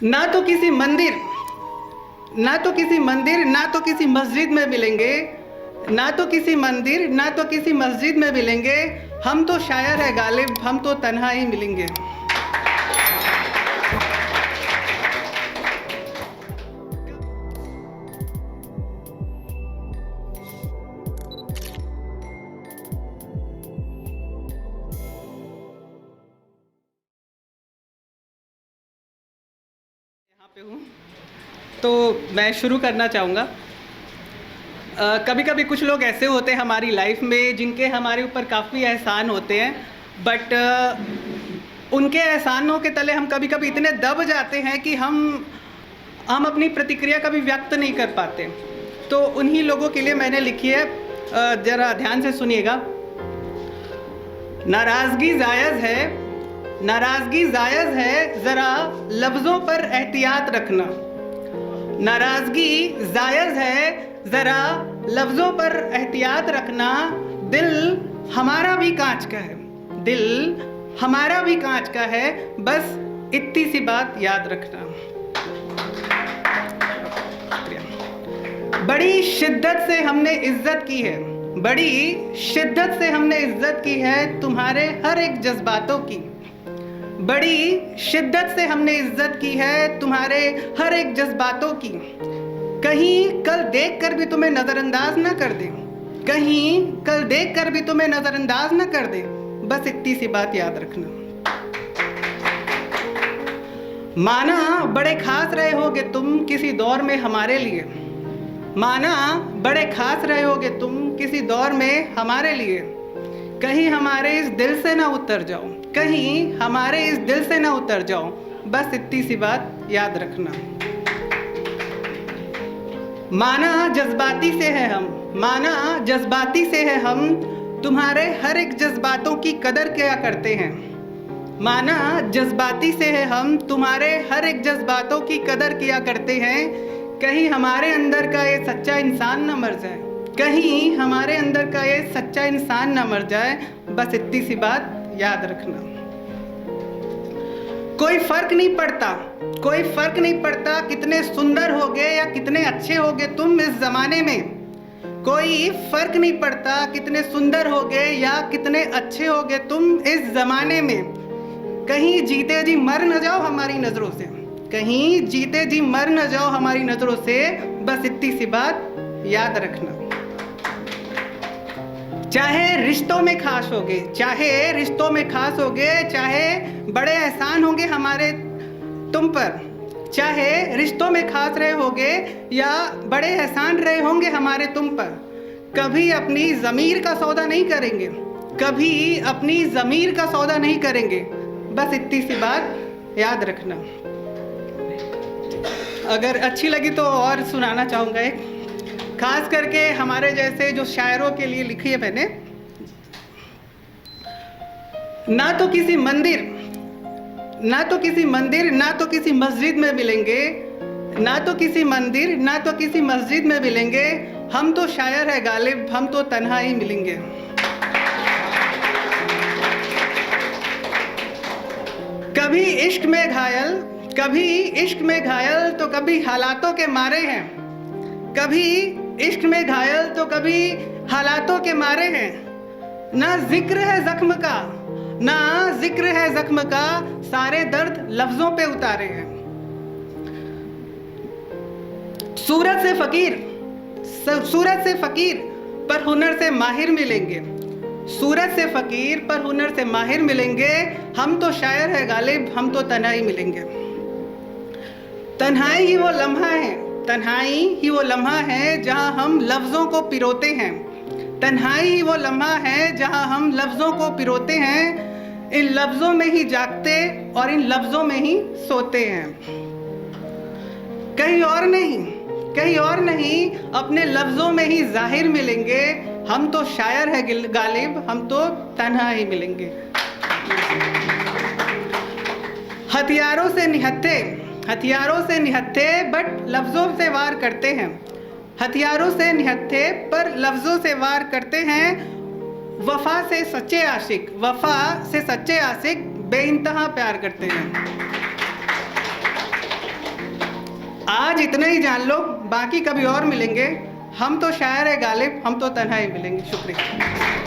ना तो किसी मंदिर ना तो किसी मस्जिद में मिलेंगे, ना तो किसी मंदिर ना तो किसी मस्जिद में मिलेंगे। हम तो शायर है गालिब, हम तो तन्हा ही मिलेंगे। यहाँ पे हूँ तो मैं शुरू करना चाहूँगा। कभी कभी कुछ लोग ऐसे होते हैं हमारी लाइफ में जिनके हमारे ऊपर काफ़ी एहसान होते हैं, बट उनके एहसानों के तले हम कभी कभी इतने दब जाते हैं कि हम अपनी प्रतिक्रिया कभी व्यक्त नहीं कर पाते। तो उन्हीं लोगों के लिए मैंने लिखी है, ज़रा ध्यान से सुनिएगा। नाराज़गी जायज़ है, ज़रा लफ्ज़ों पर एहतियात रखना। नाराज़गी जायज़ है, ज़रा लफ्ज़ों पर एहतियात रखना। दिल हमारा भी कांच का है, बस इतनी सी बात याद रखना। बड़ी शिद्दत से हमने इज्जत की है तुम्हारे हर एक जज्बातों की। बड़ी शिद्दत से हमने इज्जत की है तुम्हारे हर एक जज्बातों की। कहीं कल देख कर भी तुम्हें नज़रअंदाज न कर दे, बस इतनी सी बात याद रखना। माना बड़े खास रहे होगे तुम किसी दौर में हमारे लिए, कहीं हमारे इस दिल से ना उतर जाओ, बस इतनी सी बात याद रखना। माना जज्बाती से है हम तुम्हारे हर एक जज्बातों की कदर किया करते हैं। माना जज्बाती से है हम तुम्हारे हर एक जज्बातों की कदर किया करते हैं। कहीं हमारे अंदर का ये सच्चा इंसान न मर जाए, बस इतनी सी बात याद रखना। कोई फर्क नहीं पड़ता कितने सुंदर होगे या कितने अच्छे होगे तुम इस जमाने में। कोई फर्क नहीं पड़ता कितने सुंदर होगे या कितने अच्छे होगे तुम इस जमाने में। कहीं जीते जी मर न जाओ हमारी नजरों से, बस इतनी सी बात याद रखना। चाहे रिश्तों में खास होगे, चाहे बड़े एहसान होंगे हमारे तुम पर, चाहे रिश्तों में खास रहे होगे या बड़े एहसान रहे होंगे हमारे तुम पर। कभी अपनी ज़मीर का सौदा नहीं करेंगे, बस इतनी सी बात याद रखना। अगर अच्छी लगी तो और सुनाना चाहूँगा एक, खास करके हमारे जैसे जो शायरों के लिए लिखी है मैंने। ना तो किसी मंदिर ना तो किसी मस्जिद में मिलेंगे। हम तो शायर है गालिब, हम तो तन्हा ही मिलेंगे। कभी इश्क में घायल तो कभी हालातों के मारे हैं। ना जिक्र है जख्म का, सारे दर्द लफ्जों पे उतारे हैं। सूरत से फकीर पर हुनर से माहिर मिलेंगे। हम तो शायर है गालिब, हम तो तन्हाई मिलेंगे। तन्हाई ही वो लम्हा है जहां हम लफ्जों को पिरोते हैं। इन लफ्जों में ही जागते और इन लफ्जों में ही सोते हैं। कहीं और नहीं अपने लफ्जों में ही जाहिर मिलेंगे। हम तो शायर है गालिब, हम तो तन्हा ही मिलेंगे। हथियारों से निहत्थे बट लफ्जों से वार करते हैं। वफा से सच्चे आशिक बेइंतहा प्यार करते हैं। आज इतना ही जान लो, बाकी कभी और मिलेंगे। हम तो शायर है गालिब, हम तो तन्हा ही मिलेंगे। शुक्रिया।